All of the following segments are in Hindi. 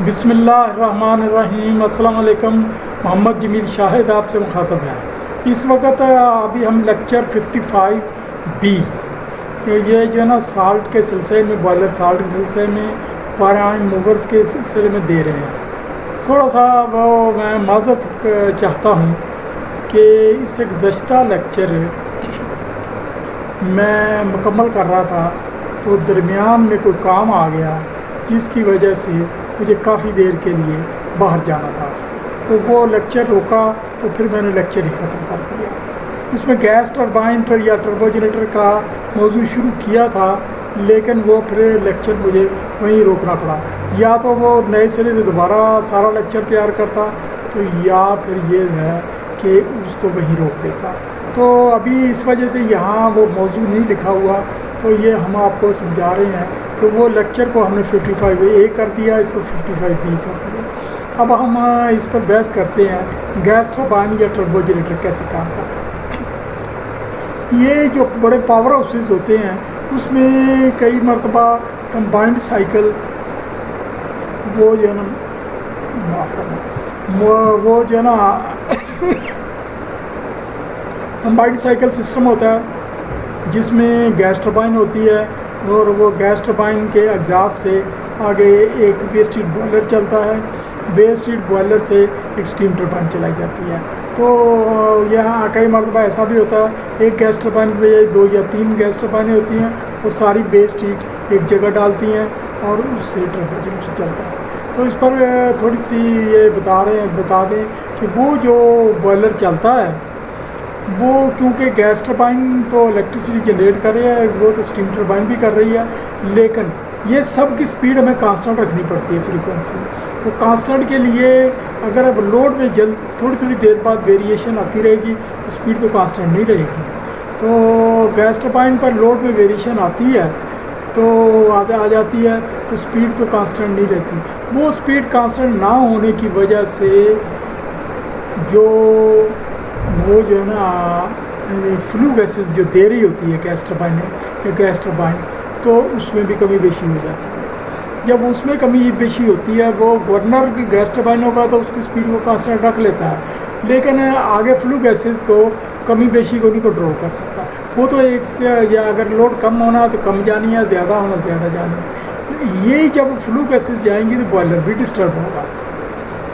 बिस्मिल्लाहिर्रहमानिर्रहीम। अस्सलाम वालेकुम। मोहम्मद जमील शाहिद आपसे मुखातब है। इस वक्त अभी हम लेक्चर 55B ये जो है ना साल्ट के सिलसिले में, बॉयलर साल्ट के सिलसिले में, प्राइम मूवर्स के सिलसिले में दे रहे हैं। थोड़ा सा वो मैं माज़रत चाहता हूँ कि इससे गुज़श्ता लेक्चर मैं मुकम्मल कर रहा था तो दरमियान में कोई काम आ गया जिसकी वजह से मुझे काफ़ी देर के लिए बाहर जाना था, तो वो लेक्चर रोका तो फिर मैंने लेक्चर ही ख़त्म कर दिया। उसमें गैस टरबाइन या टर्बोजनरेटर का मौजू शुरू किया था, लेकिन वो फिर लेक्चर मुझे वहीं रोकना पड़ा। या तो वो नए सिरे से दोबारा सारा लेक्चर तैयार करता, तो या फिर ये है कि उसको वहीं रोक देता। तो अभी इस वजह से यहाँ वो मौजू नहीं लिखा हुआ, तो ये हम आपको समझा रहे हैं कि वो लेक्चर को हमने 55A कर दिया, इसको 55B कर दिया। अब हम इस पर बहस करते हैं गैस टरबाइन या टर्बोजनरेटर कैसे काम करता है। ये जो बड़े पावर हाउसेस होते हैं उसमें कई मरतबा कंबाइंड साइकिल वो जो है ना कंबाइंड साइकिल सिस्टम होता है जिसमें गैस टरबाइन होती है और वो गैस टरबाइन के एग्जॉस्ट से आगे एक वेस्ट हीट बॉयलर चलता है। वेस्ट हीट बॉयलर से एक स्टीम टरबाइन चलाई जाती है। तो यहाँ कई मरतबा ऐसा भी होता है एक गैस टरबाइन के बजाय 2 या 3 गैस टरबाइनें होती हैं, वो सारी वेस्ट हीट एक जगह डालती हैं और उससे टर्बोजनरेटर चलता है। तो इस पर थोड़ी सी ये बता दें कि वो जो बॉयलर चलता है वो क्योंकि गैस टरबाइन तो इलेक्ट्रिसिटी जनरेट कर रही है, वो तो स्टीम टरबाइन भी कर रही है, लेकिन ये सब की स्पीड हमें कांस्टेंट रखनी पड़ती है, फ्रीक्वेंसी। तो कांस्टेंट के लिए अगर अब लोड में थोड़ी देर बाद वेरिएशन आती रहेगी तो स्पीड तो कांस्टेंट नहीं रहेगी। तो गैस टरबाइन पर लोड में वेरिएशन आती है तो आ जाती है, तो स्पीड तो कांस्टेंट नहीं रहती। वो स्पीड कांस्टेंट ना होने की वजह से वो जो है ना फ्लू गैसेस जो दे रही होती है गैस टरबाइन तो उसमें भी कमी बेशी हो जाती है। जब उसमें कमी बेशी होती है, वो गवर्नर की गैस टरबाइन होगा तो उसकी स्पीड को कांस्टेंट रख लेता है, लेकिन आगे फ्लू गैसेस को कमी बेशी को नहीं कंट्रोल कर सकता। वो तो एक से, या अगर लोड कम होना तो कम जानी है, ज़्यादा होना ज़्यादा जानी है। ये जब फ्लू गैसेस जाएंगी तो बॉयलर भी डिस्टर्ब होगा।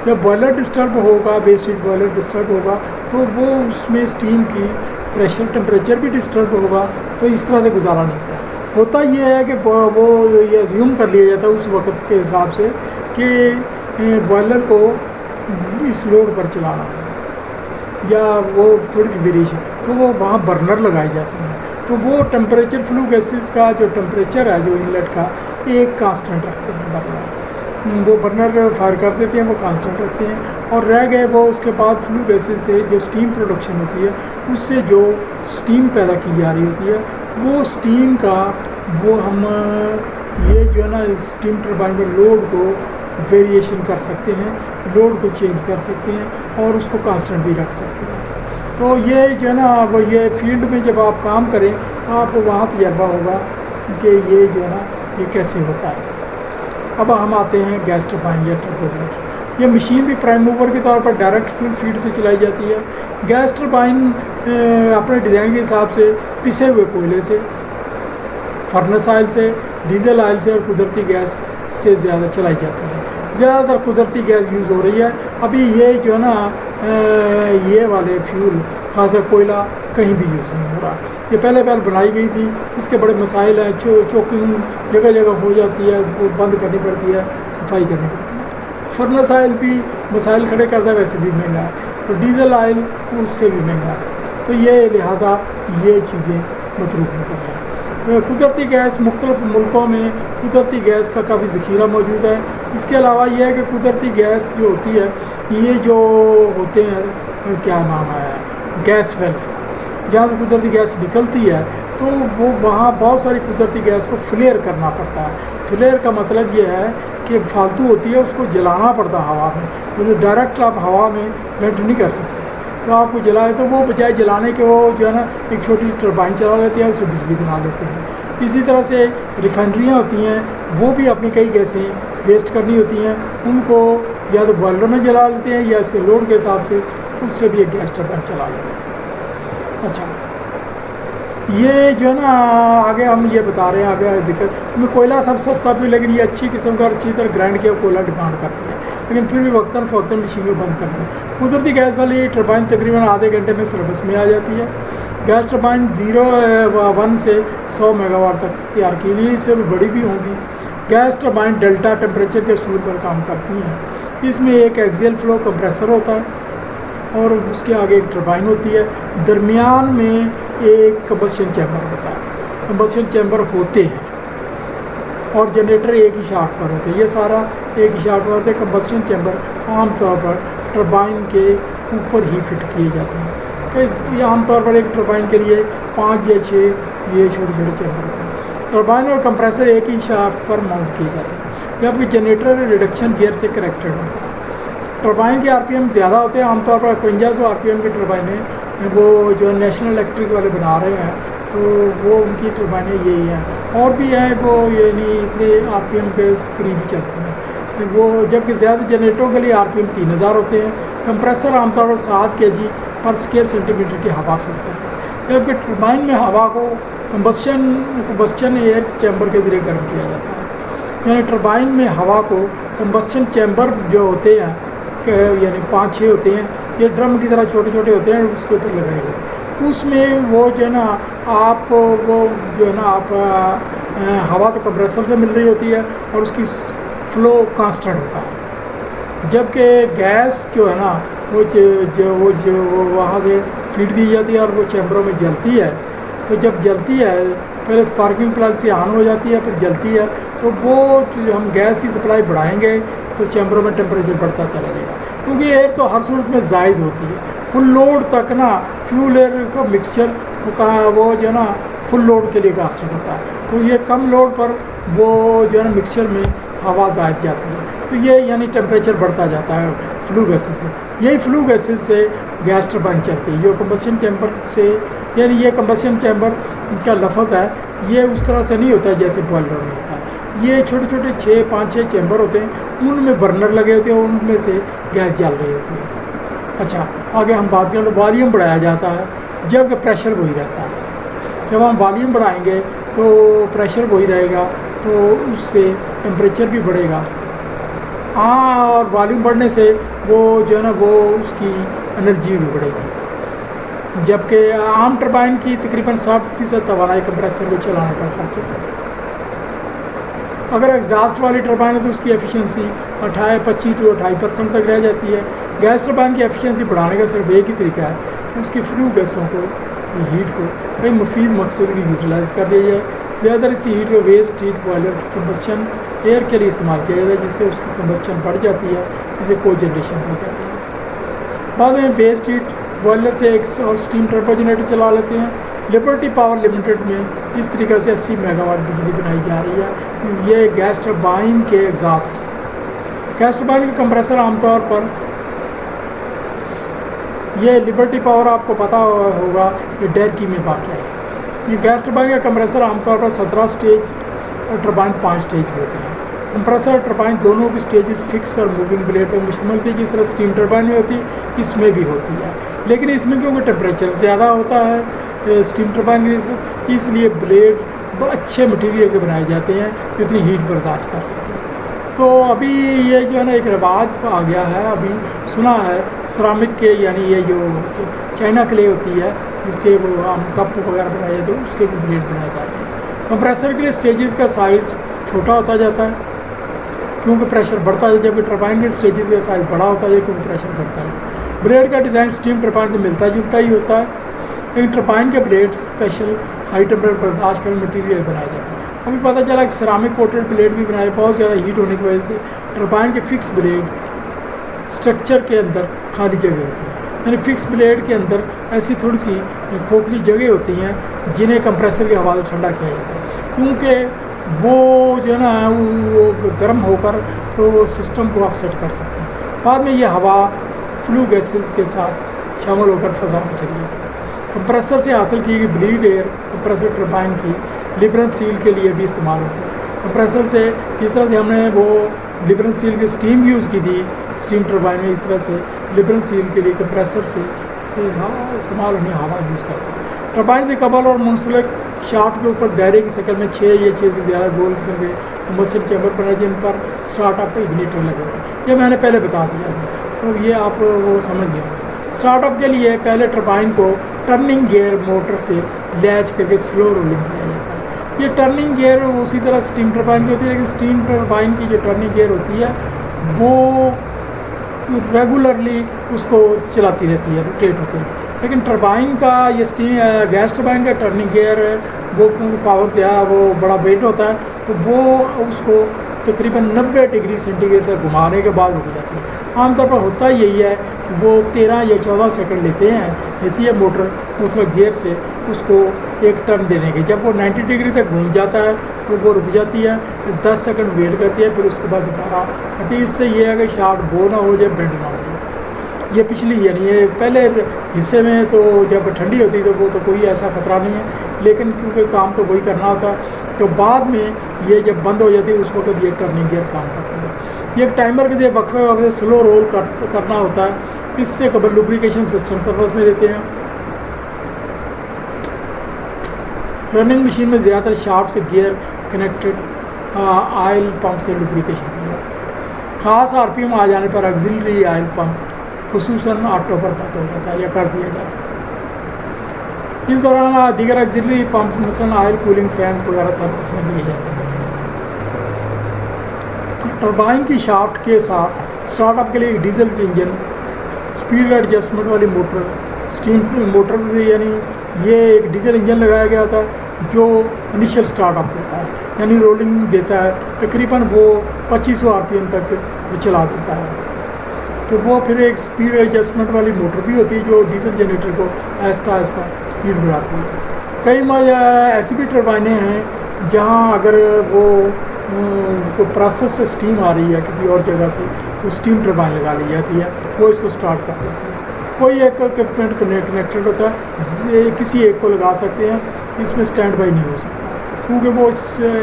जब बॉयलर डिस्टर्ब होगा, वेस्ट हीट बॉयलर डिस्टर्ब होगा, तो वो उसमें स्टीम की प्रेशर टेम्परेचर भी डिस्टर्ब होगा। तो इस तरह से गुजारा नहीं होता ये है कि वो ये अज्यूम कर लिया जाता है उस वक्त के हिसाब से कि बॉयलर को इस लोड पर चलाना है या वो थोड़ी सी वेरिएशन, तो वो वहाँ बर्नर लगाए जाते हैं। तो वो टेम्परेचर फ्लू गैसेस का जो टेम्परेचर है, जो इनलेट का, एक कांस्टेंट रखते हैं बर्नर। वो बर्नर फायर कर देते हैं, वो कांस्टेंट रखते हैं, और रह गए वो उसके बाद फ्लू गैसेस से जो स्टीम प्रोडक्शन होती है, उससे जो स्टीम पैदा की जा रही होती है, वो स्टीम का वो हम ये जो है ना स्टीम टरबाइन में लोड को वेरिएशन कर सकते हैं, लोड को चेंज कर सकते हैं और उसको कांस्टेंट भी रख सकते हैं। तो ये जो है ना वो ये फील्ड में जब आप काम करें तो आपको वहाँ तजर्बा होगा कि ये जो है ना ये कैसे होता है। अब हम आते हैं गैस टरबाइन या टर्बोजनरेटर। ये मशीन भी प्राइम मूवर के तौर पर डायरेक्ट फ्यूल फीड से चलाई जाती है। गैस टरबाइन अपने डिज़ाइन के हिसाब से पिसे हुए कोयले से, फर्नेस ऑयल से, डीजल ऑयल से और कुदरती गैस से ज़्यादा चलाई जाती है। ज़्यादातर कुदरती गैस यूज़ हो रही है। अभी ये जो है ना ये वाले फ्यूल, खासा कोयला कहीं भी यूज़ नहीं हो रहा। ये पहले बनाई गई थी, इसके बड़े मसाइल हैं। चोकिंग जगह जगह हो जाती है, वो बंद करनी पड़ती है, सफाई करनी पड़ती है। फर्नेस ऑयल भी मसाइल खड़े करता है, वैसे भी महंगा है। तो डीजल ऑयल उससे भी महंगा है। तो ये लिहाजा ये चीज़ें मतरूक हो गई हैं। कुदरती गैस मुख्तलिफ मुल्कों में कुदरती गैस का काफ़ी ज़ख़ीरा मौजूद है। इसके अलावा यह है कि कुदरती गैस जो होती है, ये जो होते हैं क्या नाम है, गैस वेल, जहाँ से कुदरती गैस निकलती है, तो वो वहाँ बहुत सारी कुदरती गैस को फ्लेयर करना पड़ता है। फ्लेयर का मतलब ये है कि फालतू होती है, उसको जलाना पड़ता है हवा में। तो डायरेक्ट आप हवा में वेंट नहीं कर सकते, तो आपको जलाए तो वो बजाय जलाने के वो जो है ना एक छोटी टरबाइन चला लेते हैं, उससे बिजली बना लेते हैं। इसी तरह से रिफाइनरियाँ होती हैं, वो भी अपनी कई गैसें वेस्ट करनी होती हैं, उनको या तो बॉयलर में जला लेते हैं या इसके लोड के हिसाब से उससे भी एक गैस टरबाइन चला लेते हैं। अच्छा, ये जो है ना आगे हम ये बता रहे हैं, आगे जिक्र में कोयला सब सस्ता भी, लेकिन ये अच्छी किस्म का अच्छी तरह ग्राइंड किया कोयला डिमांड करती है, लेकिन फिर भी वक्तन फ़ौक्तन मशीन में बंद करना है। कुदरती गैस वाली टरबाइन तकरीबन आधे घंटे में सर्विस में आ जाती है। गैस टरबाइन 1 से 100 मेगावाट तक तैयार की गई, इससे भी बड़ी भी होंगी। गैस टरबाइन डेल्टा टेम्परेचर के असूल पर काम करती हैं। इसमें एक एक्सियल फ्लो कंप्रेसर होता है और उसके आगे एक टरबाइन होती है, दरमियान में एक कंबस्शन चैम्बर होता है। कंबस्शन चैम्बर होते हैं और जनरेटर एक ही शाफ्ट पर होते हैं। ये सारा एक ही शाफ्ट पर होते हैं। कंबस्शन चैम्बर आमतौर पर टरबाइन के ऊपर ही फिट किए जाते हैं। कई आमतौर पर एक टरबाइन के लिए 5 या 6 ये छोटे छोटे चैम्बर होते हैं। टरबाइन और कंप्रेसर एक ही शाफ्ट पर माउंट किए जाते हैं, जबकि जनरेटर रिडक्शन गियर से कनेक्टेड होता है। टरबाइन के आरपीएम ज़्यादा होते हैं, आमतौर पर 5500 आरपीएम की टरबाइनें वो जो नेशनल इलेक्ट्रिक वाले बना रहे हैं, तो वो उनकी टरबाइनें यही हैं। और भी हैं वो ये नहीं इतने आरपीएम के करीब चलते हैं वो, जबकि ज़्यादा जनरेटरों के लिए आरपीएम 3000 होते हैं। कंप्रेसर आमतौर पर 7 kg पर स्क्वायर सेंटीमीटर की हवा फिल करता है, जबकि टरबाइन में हवा को कंबस्शन एयर चैम्बर के ज़रिए गर्म किया जाता है। यानी टरबाइन में हवा को कंबस्शन चैम्बर जो होते हैं यानी 5-6 होते हैं, ये ड्रम की तरह छोटे छोटे होते हैं, उसके ऊपर लगाए गए। उसमें वो जो है ना आप वो जो है ना आप हवा तो कंप्रेसर से मिल रही होती है और उसकी फ्लो कांस्टेंट होता है, जबकि गैस जो है ना वो वहाँ से फीड दी जाती है और वो चैम्बरों में जलती है। तो जब जलती है पहले स्पार्किंग प्लग से ऑन हो जाती है, फिर जलती है, तो वो हम गैस की सप्लाई बढ़ाएंगे तो चैम्बरों में टेम्परेचर बढ़ता चला जाएगा, क्योंकि एयर तो हर सूरत में ज़ायद होती है। फुल लोड तक ना फ्यूल एयर का मिक्सचर वो जो है ना फुल लोड के लिए कांस्टेंट होता है, तो ये कम लोड पर वो जो है ना मिक्सचर में हवा ज़ायद जाती है, तो ये यानी टेम्परेचर बढ़ता जाता है फ्लू गैसेस से। यही फ्लू गैसेस से गैस टरबाइन चलती है। ये कंबस्शन चैम्बर से, यानी ये कंबस्शन चैम्बर का लफ्ज़ है, ये उस तरह से नहीं होता है जैसे बॉयलर में होता है। ये छोटे छोटे 5-6 चैम्बर होते हैं, उनमें बर्नर लगे होते हैं, उनमें से गैस जल रही होती है। अच्छा, आगे हम बात करें तो वॉल्यूम बढ़ाया जाता है जबकि प्रेशर वही रहता है। जब हम वॉल्यूम बढ़ाएंगे तो प्रेशर वही रहेगा, तो उससे टेम्परेचर भी बढ़ेगा। और वॉल्यूम बढ़ने से वो जो है ना वो उसकी एनर्जी भी बढ़ेगी, जबकि आम टरबाइन की तकरीबन 60% तवानाई कंप्रेसर को चलाने पर खर्च होता है। अगर एग्जॉस्ट वाली टरबाइन है तो उसकी एफिशिएंसी 25 to 28% तक रह जाती है। गैस टरबाइन की एफिशिएंसी बढ़ाने का सिर्फ एक ही तरीका है कि उसकी फ्लू गैसों को हीट को कई मुफीद मकसद की यूटिलाइज़ कर दिया जाए। ज़्यादातर इसकी हीट को वेस्ट हीट बॉयलर की कंबस्शन एयर के लिए इस्तेमाल किया जाता है, जिससे उसकी कंबस्शन बढ़ जाती है, जिसे कोजनरेशन हो जाती है। बाद में वेस्ट हीट बॉयलर से एक और स्टीम टर्बो जनरेटर चला लेते हैं। लिबर्टी पावर लिमिटेड में इस तरीके से 80 मेगावाट बिजली बनाई जा रही है। ये गैस टरबाइन के एग्जॉस्ट गैस टरबाइन के कंप्रेसर आमतौर पर ये लिबर्टी पावर आपको पता होगा, ये डेरकी में वाक़ है। ये गैस टरबाइन का कंप्रेसर आमतौर पर 17 स्टेज और टरबाइन 5 स्टेज के होते हैं। कंप्रेसर और टरबाइन दोनों की स्टेज फिक्स और मूविंग ब्लेड पर मुश्तमिल थी, जिस तरह स्टीम टरबाइन में होती है इसमें भी होती है, लेकिन इसमें क्योंकि टेम्परेचर ज़्यादा होता है स्टीम टरबाइन के इसमें, इसलिए ब्लेड अच्छे मटेरियल के बनाए जाते हैं जो इतनी हीट बर्दाश्त कर सकें। तो अभी ये जो है ना एक रिवाज आ गया है, अभी सुना है सिरामिक के, यानी ये जो चाइना क्ले होती है जिसके वो हम कप वगैरह बनाए जाते हैं, उसके भी ब्लेड बनाए जाते हैं। कंप्रेसर के लिए स्टेजेस का साइज़ छोटा होता जाता है क्योंकि प्रेशर बढ़ता है, जबकि टरबाइन के स्टेजेस का साइज़ बड़ा होता है क्योंकि प्रेशर बढ़ता है। ब्लेड का डिज़ाइन स्टीम टरबाइन से मिलता जुलता ही होता है, लेकिन टरबाइन के ब्लेड स्पेशल हाई टेम्परेचर बर्दाश्त करने मटीरियल बनाया जाता है। अभी पता चला कि सिरामिक कोटेड ब्लेड भी बनाए, बहुत ज़्यादा हीट होने की वजह से टरबाइन के फिक्स ब्लेड स्ट्रक्चर के अंदर खाली जगह होती है, यानी फिक्स ब्लेड के अंदर ऐसी थोड़ी सी खोखली जगह होती हैं जिन्हें कंप्रेसर की हवा से ठंडा किया जाता है, क्योंकि वो जो है ना वो गर्म होकर तो वो सिस्टम को अपसेट कर सकते हैं। बाद में ये हवा फ्लू गैसेस के साथ शामिल होकर फ़ज़ा में चली जाती है। कंप्रेसर से हासिल की गई ब्लीड एयर कंप्रेसर टरबाइन की लिबरेंस सील के लिए भी इस्तेमाल होता है। कंप्रेसर से जिस तरह से हमने वो लिबरेंस सील की स्टीम यूज़ की थी स्टीम टरबाइन में, इस तरह से लिबरेंस सील के लिए कंप्रेसर से इस्तेमाल होने हवा यूज़ करते हैं। टरबाइन से कबल और मुंसलिक शाफ्ट के ऊपर दायरे की शक्ल में 6 या 6 से ज़्यादा गोल किस्म के कंबस्शन चैम्बर बनाए जिन पर स्टार्टअप इग्निटर लगे हुए हैं। ये मैंने पहले बता दिया था, तो ये आप वो समझ गए। स्टार्टअप के लिए पहले टरबाइन को टर्निंग गियर मोटर से लैच करके स्लो रोलिंग किया जाता है। ये टर्निंग गियर उसी तरह स्टीम टरबाइन की होती है, लेकिन स्टीम टरबाइन की जो टर्निंग गियर होती है वो रेगुलरली उसको चलाती रहती है, रोटेट होती है। लेकिन टरबाइन का ये स्टीम गैस टरबाइन का टर्निंग गियर वो क्योंकि पावर से वो बड़ा वेट होता है, तो वो उसको तकरीबन 90 डिग्री सेंटीग्रेड तक घुमाने के बाद रुक जाती है। आमतौर पर होता यही है कि वो 13 या 14 सेकंड लेती है मोटर मतलब गियर से उसको एक टर्न देने के। जब वो 90 डिग्री तक घूम जाता है तो वो रुक जाती है, फिर 10 सेकंड वेट करती है, फिर उसके बाद दोबारा करती है। इससे ये है कि शाफ्ट बो ना हो जाए, बेंड ना हो जाए। ये पिछली यानी ये पहले हिस्से में तो जब ठंडी होती तो वो तो कोई ऐसा ख़तरा नहीं है, लेकिन क्योंकि काम तो वही करना होता है, तो बाद में ये जब बंद हो जाती है उस वक्त ये टर्निंग गियर काम करता है। ये एक टाइमर के जरिए वक्फे वक्फे स्लो रोल करना होता है। इससे कबल लुब्रिकेशन सिस्टम सर्विस में देते हैं। रनिंग मशीन में ज़्यादातर शाफ्ट से गियर कनेक्टेड ऑयल पंप से लुब्रिकेशन की जाती है। ख़ास आरपीएम आ जाने पर ऑक्सिलरी ऑयल पंप खुसूसन ऑटो पर बंद हो जाता है या कर दिया जाता है। इस दौरान दीगर ऑक्सिलरी पंप मसलन ऑयल कूलिंग फैन वगैरह सर्विस में दिए जाते हैं। टरबाइन की शाफ्ट के साथ स्टार्टअप के लिए एक डीजल इंजन, स्पीड एडजस्टमेंट वाली मोटर, स्टीम मोटर यानी ये एक डीजल इंजन लगाया गया था जो इनिशियल स्टार्टअप देता है यानी रोलिंग देता है। तकरीबन वो 2500 आरपीएम तक चला देता है। तो वो फिर एक स्पीड एडजस्टमेंट वाली मोटर भी होती है जो डीजल जनरेटर को आहिस्ता आहिस्ता स्पीड बढ़ाती है। कई ऐसी भी टरबाइनें हैं जहां अगर वो को प्रोसेस से स्टीम आ रही है किसी और जगह से तो स्टीम टरबाइन लगा ली जाती है, वो इसको स्टार्ट कर देती है। कोई एक इक्विपमेंट कनेक्टेड होता है, किसी एक को लगा सकते हैं, इसमें स्टैंड बाई नहीं हो सकता क्योंकि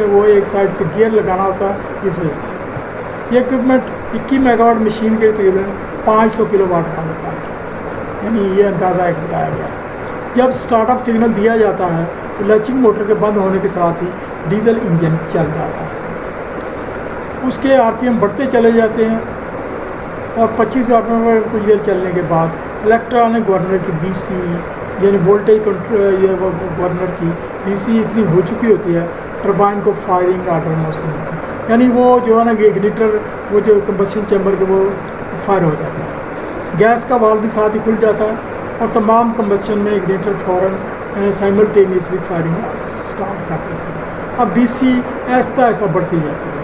वो एक साइड से गियर लगाना होता है। इस वजह से ये इक्विपमेंट 21 मेगावाट मशीन के तकरीबन 500 किलोवाट का होता है, यानी ये अंदाज़ा एक बताया गया। जब स्टार्टअप सिग्नल दिया जाता है तो लैचिंग मोटर के बंद होने के साथ ही डीजल इंजन चल जाता है। उसके आरपीएम बढ़ते चले जाते हैं और 2500 आरपीएम पर कुछ देर चलने के बाद इलेक्ट्रॉनिक गवर्नर की वीसी यानी वोल्टेज गवर्नर की वीसी इतनी हो चुकी होती है टरबाइन को फायरिंग आर्डर मौसूल होता है, यानी वो जो है ना इग्निटर वो जो कंबस्शन चैम्बर के वो फायर हो जाता है। गैस का वाल्व भी साथ ही खुल जाता है और तमाम कंबस्शन में इग्निटर फ़ौरन साइमल्टेनियसली फायरिंग स्टार्ट कर देते हैं। अब वीसी आहिस्ता आहिस्ता बढ़ती जाती है,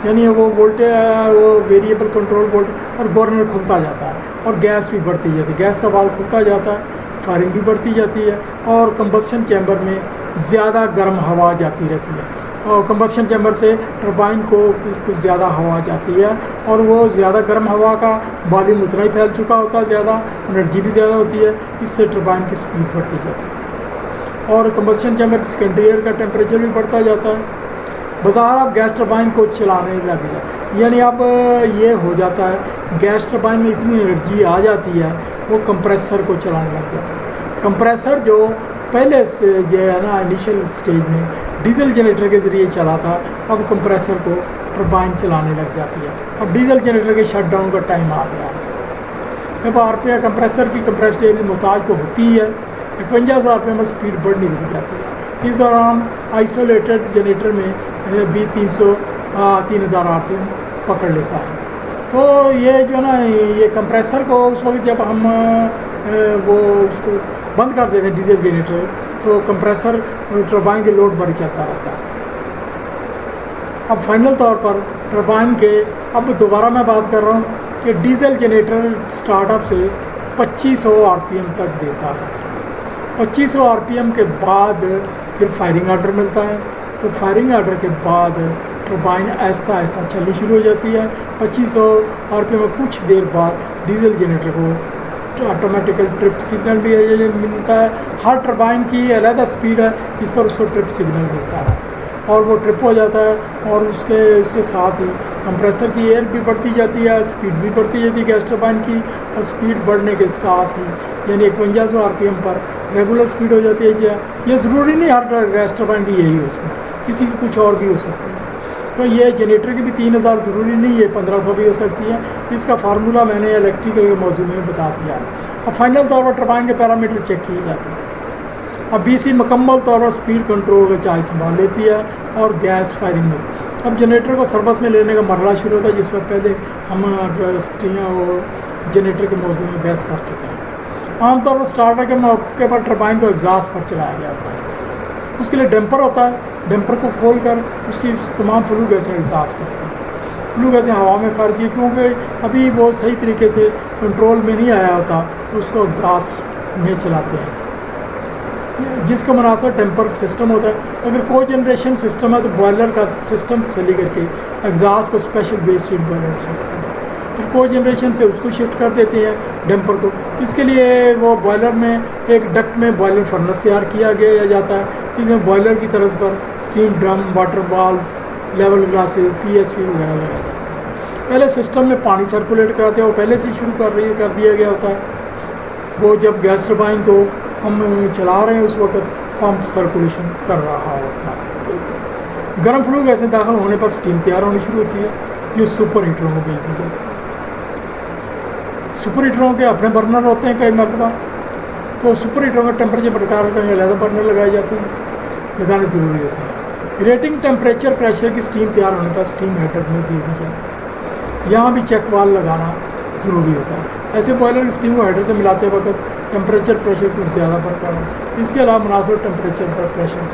यानी वो वोल्टेज वो वेरिएबल कंट्रोल वोल्ट और गवर्नर खुलता जाता है और गैस भी बढ़ती जाती है। गैस का वाल्व खुलता जाता है, फायरिंग भी बढ़ती जाती है और कंबस्शन चैम्बर में ज़्यादा गर्म हवा जाती रहती है और कंबस्शन चैम्बर से टरबाइन को कुछ ज़्यादा हवा जाती है और वो ज़्यादा गर्म हवा का वॉल्यूम उतना ही फैल चुका होता है, ज़्यादा एनर्जी भी ज़्यादा होती है, इससे टरबाइन की स्पीड बढ़ती जाती है और कंबस्शन चैम्बर की सेकेंडरी एयर का टेम्परेचर भी बढ़ता जाता है। बाज़ार अब गैस टरबाइन को चलाने लग जाए, यानी अब ये हो जाता है गैस टरबाइन में इतनी एनर्जी आ जाती है वो कंप्रेसर को चलाने लग जाता है। कंप्रेसर जो पहले से जो है ना इनिशियल स्टेज में डीजल जनरेटर के ज़रिए चला था, अब कंप्रेसर को टरबाइन चलाने लग जाती है। अब डीजल जनरेटर के शटडाउन का टाइम आ गया है। जब आरपीएम कंप्रेसर की कंप्रेस्ड एयर मोहताज तो होती है 5500 आरपीएम पर स्पीड बढ़नी लग जाती है। इस दौरान आइसोलेटेड जनरेटर में भी 3000 आरपीएम पकड़ लेता है। तो ये जो ना ये कंप्रेसर को उस वक्त जब हम वो उसको बंद कर देते हैं डीजल जनरेटर तो कंप्रेसर टरबाइन के लोड बढ़ जाता रहता है। अब फाइनल तौर पर टरबाइन के अब दोबारा मैं बात कर रहा हूँ कि डीजल जनरेटर स्टार्टअप से 2500 आरपीएम तक देता है। 2500 आरपीएम के बाद फिर फायरिंग आर्डर मिलता है, तो फायरिंग आर्डर के बाद टरबाइन आहिस्ता आहिस्ता चलनी शुरू हो जाती है। 2500 आरपीएम में कुछ देर बाद डीजल जनरेटर को ऑटोमेटिकल ट्रिप सिग्नल भी है ये मिलता है। हर टरबाइन की अलग स्पीड है, इस पर उसको ट्रिप सिग्नल मिलता है और वो ट्रिप हो जाता है। और उसके साथ ही कंप्रेसर की एयर भी बढ़ती जाती है, स्पीड भी बढ़ती जाती है गैस टरबाइन की। और स्पीड बढ़ने के साथ ही यानी 5100 RPM पर रेगुलर स्पीड हो जाती है। ये ज़रूरी नहीं हर गैस टरबाइन की यही हो, उसमें किसी की कुछ और भी हो सकती है। तो ये जनरेटर की भी 3000 ज़रूरी नहीं, ये 1500 भी हो सकती है। इसका फार्मूला मैंने इलेक्ट्रिकल के मौजूद में बता दिया है। अब फाइनल तौर पर टरबाइन के पैरामीटर चेक किए जाते हैं। अब BC मुकम्मल तौर पर स्पीड कंट्रोल का चार्ज संभाल लेती है और गैस फायरिंग में। अब जनरेटर को सर्विस में लेने का मरला शुरू होता है, जिस पर पहले हम जनरेटर के मौजूद में बहस कर चुके हैं। आमतौर पर स्टार्टर के मौके पर टरबाइन को एग्जॉस्ट पर चलाया गया होता है। उसके लिए डैम्पर होता है, डैम्पर को खोलकर उसकी तमाम फ्लू गैसें एग्जॉस्ट करते हैं। फ्लू गैसें हवा में खारिज, क्योंकि अभी वो सही तरीके से कंट्रोल में नहीं आया होता, तो उसको एग्जॉस्ट में चलाते हैं, जिसका मुनासिब टेम्पर सिस्टम होता है। अगर को जनरेशन सिस्टम है तो बॉयलर का सिस्टम तसली करके एग्जॉस्ट को special base heat boiler shift करते हैं। फिर को जनरेशन से उसको शिफ्ट कर देते हैं डैम्पर को। इसके लिए वो बॉयलर में एक डक्ट में बॉयलर फर्नेस तैयार किया गया जाता है, इसमें बॉयलर की तरफ पर steam drum, water balls, level glasses, PSP वगैरह लगाया जाता है। पहले सिस्टम में पानी सर्कुलेट कराते हैं, वो पहले से ही शुरू कर दिया गया होता है। वो जब गैस टरबाइन को हम चला रहे हैं उस वक्त पंप सर्कुलेशन कर रहा होता है। गर्म फ्लू गैसें दाखिल होने पर स्टीम तैयार होनी शुरू होती है, जो सुपर हीटरों को भेज दी जाती है। सुपर हीटरों के अपने बर्नर होते हैं कई मरतबा, तो सुपर हीटरों का टेम्परेचर बरकरार करने अलग बर्नर लगाए जाते हैं, लगाने ज़रूरी होते हैं। रेटिंग टेम्परेचर प्रेशर की स्टीम तैयार होने पर स्टीम हीटर में दे दी जाती है। यहाँ भी चेक वाल्व लगाना ज़रूरी होता है। ऐसे बॉयलर की स्टीम को हीटर से मिलाते वक्त टेम्परेचर प्रेशर कुछ ज़्यादा बरकरार, इसके अलावा मुनासिब टेम्परेचर पर प्रेशर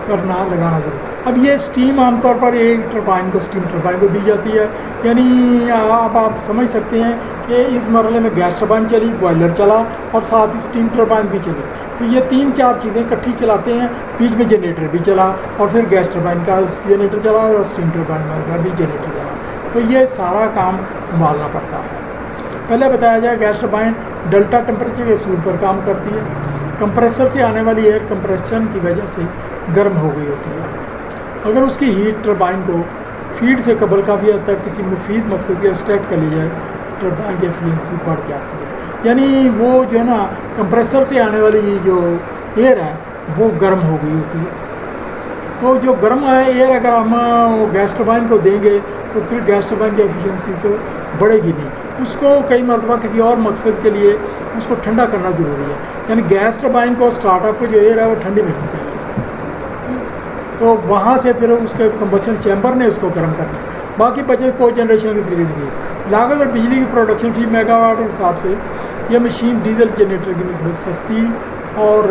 करना लगाना जरूरी। अब ये स्टीम आमतौर पर एक टरबाइन को स्टीम टरबाइन को दी जाती है। यानी अब आप समझ सकते हैं कि इस मरहले में गैस टरबाइन चली, बॉयलर चला और साथ ही स्टीम टरबाइन भी चली। तो ये 3-4 चीज़ें इकट्ठी चलाते हैं। बीच में जनरेटर भी चला और फिर गैस टरबाइन का जनरेटर चला और स्टीम टरबाइन का भी जनरेटर चला। तो ये सारा काम संभालना पड़ता है। पहले बताया जाए, गैस टरबाइन डेल्टा टेम्परेचर के असूल पर काम करती है। कंप्रेसर से आने वाली एयर कंप्रेशन की वजह से गर्म हो गई होती है। अगर उसकी हीट टरबाइन को फीड से कबल काफ़ी हद तक किसी मुफीद मकसद के एक्सट्रैक्ट कर ली जाए, टरबाइन की एफिशिएंसी बढ़ जाती है। यानी वो जो है ना, कंप्रेसर से आने वाली जो एयर है वो गर्म हो गई होती है। तो जो गर्म एयर अगर हम गैस टरबाइन को देंगे तो फिर गैस टरबाइन की एफिशिएंसी तो बढ़ेगी नहीं, उसको कई मरतबा किसी और मकसद के लिए उसको ठंडा करना ज़रूरी है। यानी गैस टरबाइन को स्टार्टअप को जो एयर है वो ठंडी मिलनी चाहिए, तो वहाँ से फिर उसके कंबशन चैम्बर ने उसको गर्म करना है। बाकी बचे को जनरेशन के तरीके से लागत और बिजली की प्रोडक्शन फी मेगावाट के हिसाब से यह मशीन डीजल जनरेटर की निस्बत सस्ती और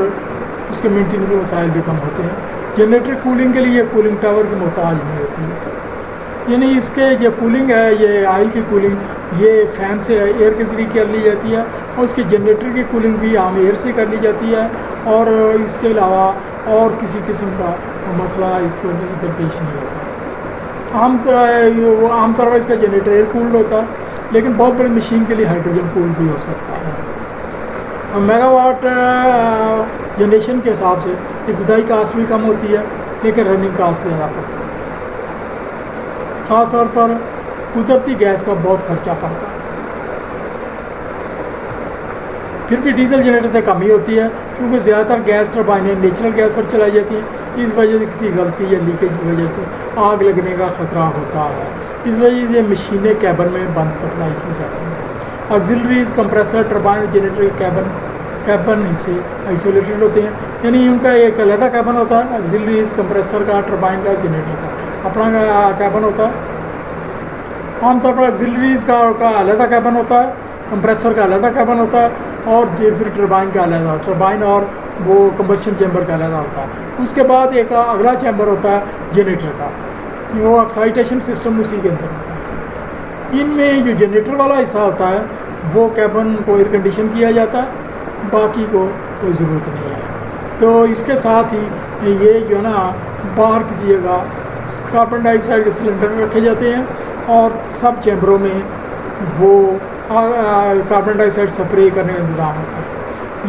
उसके मेंटेनेंस के वसाइल भी कम होते हैं। जनरेटर कूलिंग के लिए कूलिंग टावर की मोहताज नहीं होती है। यानी इसके जो कूलिंग है, ये ऑयल की कूलिंग, ये फ़ैन से एयर के ज़रिए कर ली जाती है और उसके जनरेटर की कूलिंग भी आम एयर से कर ली जाती है। और इसके अलावा और किसी किस्म का मसला इसको इधर पेश नहीं होता। आमतौर पर इसका जनरेटर एयर कूल्ड होता है, लेकिन बहुत बड़ी मशीन के लिए हाइड्रोजन कूल भी हो सकता है। मेगावाट जनरेशन के हिसाब से इब्तदाई कास्ट भी कम होती है, लेकिन रनिंग कास्ट ज़्यादा पड़ती है। ख़ास तौर पर कुदरती गैस का बहुत खर्चा पड़ता है। फिर भी डीजल जनरेटर से कम ही होती है, क्योंकि ज़्यादातर गैस टरबाइनें नेचुरल गैस पर चलाई जाती हैं। इस वजह से किसी गलती या लीकेज की वजह से आग लगने का ख़तरा होता है। इस वजह से मशीनें कैबिन में बंद सप्लाई की जाती हैं। ऑक्सिलरीज कंप्रेसर टरबाइन जनरेटर के कैबिन हिस्से आइसोलेटेड होते हैं, यानी उनका एक अलहदा कैबिन होता है। ऑक्सिलरीज कंप्रेसर का, टरबाइन का, जनरेटर का अपना कैबिन होता है। आमतौर पर ऑक्सिलरीज का अलहदा कैबिन होता है, कंप्रेसर का अलहदा कैबिन होता है और फिर टरबाइन का अलहदा, टरबाइन और वो कंबस्शन चैम्बर का अलहदा होता है। उसके बाद एक अगला चैम्बर होता है जनरेटर का, वो एक्साइटेशन सिस्टम उसी के अंदर होता है। इनमें जो जनरेटर वाला हिस्सा होता है वो कैबिन को एयर कंडीशन किया जाता है, बाकी को कोई ज़रूरत नहीं है। तो इसके साथ ही ये जो है ना, बाहर किसी जगह कार्बन डाइऑक्साइड के सिलेंडर रखे जाते हैं और सब चैम्बरों में वो कार्बन डाइऑक्साइड स्प्रे करने का इंतज़ाम होता है।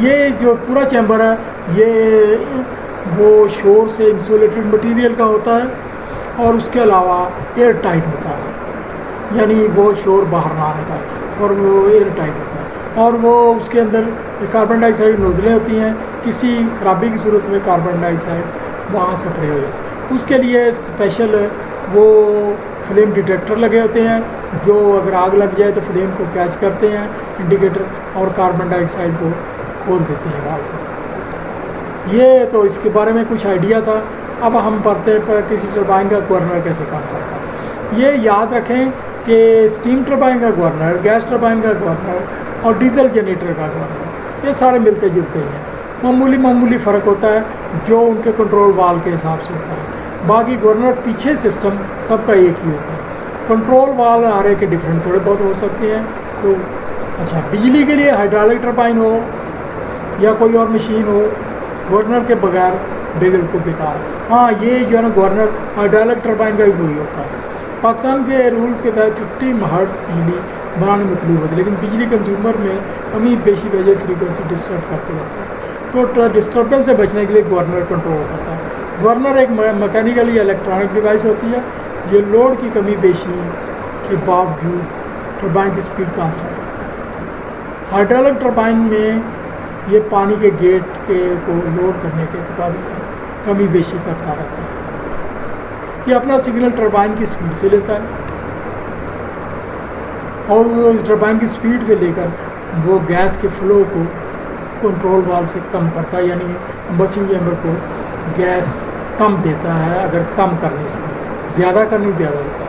ये जो पूरा चैम्बर है ये वो शोर से इंसुलेटेड मटेरियल का होता है और उसके अलावा एयर टाइट होता है, यानी वो शोर बाहर ना आने का, और वो एयर टाइट होता है। और वो उसके अंदर कार्बन डाइऑक्साइड नोज़लें होती हैं, किसी ख़राबी की सूरत में कार्बन डाइऑक्साइड वहाँ स्प्रे हो जाता है। उसके लिए स्पेशल वो फ्लेम डिटेक्टर लगे होते हैं जो अगर आग लग जाए तो फ्लेम को कैच करते हैं इंडिकेटर, और कार्बन डाइऑक्साइड को खोल देते हैं वाल्व को। ये तो इसके बारे में कुछ आइडिया था। अब हम पढ़ते हैं पर किसी टरबाइन का गवर्नर कैसे काम करता है। ये याद रखें कि स्टीम टरबाइन का गवर्नर, गैस टरबाइन का गवर्नर और डीजल जनरेटर का गवर्नर ये सारे मिलते जुलते हैं। मामूली फ़र्क होता है जो उनके कंट्रोल वाल्व के हिसाब से होता है। बाकी गवर्नर पीछे सिस्टम सबका एक ही होता है। कंट्रोल वाल्व आर के डिफरेंट थोड़े बहुत हो सकते हैं। तो अच्छा, बिजली के लिए हाइड्रोलिक टरबाइन हो या कोई और मशीन हो, गवर्नर के बगैर बिल्कुल बेकार। हाँ, ये जो है ना गवर्नर हाइड्रोलिक टरबाइन का भी वही होता है। पाकिस्तान के रूल्स के तहत 50 हर्ट्ज बिजली बनाने मतलूब होती है, लेकिन बिजली कंज्यूमर में कमी बेशी वजह फ्रीक्वेंसी डिस्टर्ब करते रहता है। तो डिस्टर्बेंस से बचने के लिए गवर्नर कंट्रोल करता है। गवर्नर एक मैकेनिकल या इलेक्ट्रॉनिक डिवाइस होती है जो लोड की कमी बेशी के बावजूद टरबाइन की स्पीड कांस्टेंट रखता है। हाइड्रोलिक टरबाइन में ये पानी के गेट को लोड करने के मुकाबले कमी बेशी करता रहता है। ये अपना सिग्नल टरबाइन की स्पीड से लेता है और वो टरबाइन की स्पीड से लेकर वो गैस के फ्लो को कंट्रोल वाल्व से कम करता है, यानी कंबशन चैम्बर को गैस कम देता है। अगर कम करनी स्पीड ज़्यादा करनी ज़्यादा देता है।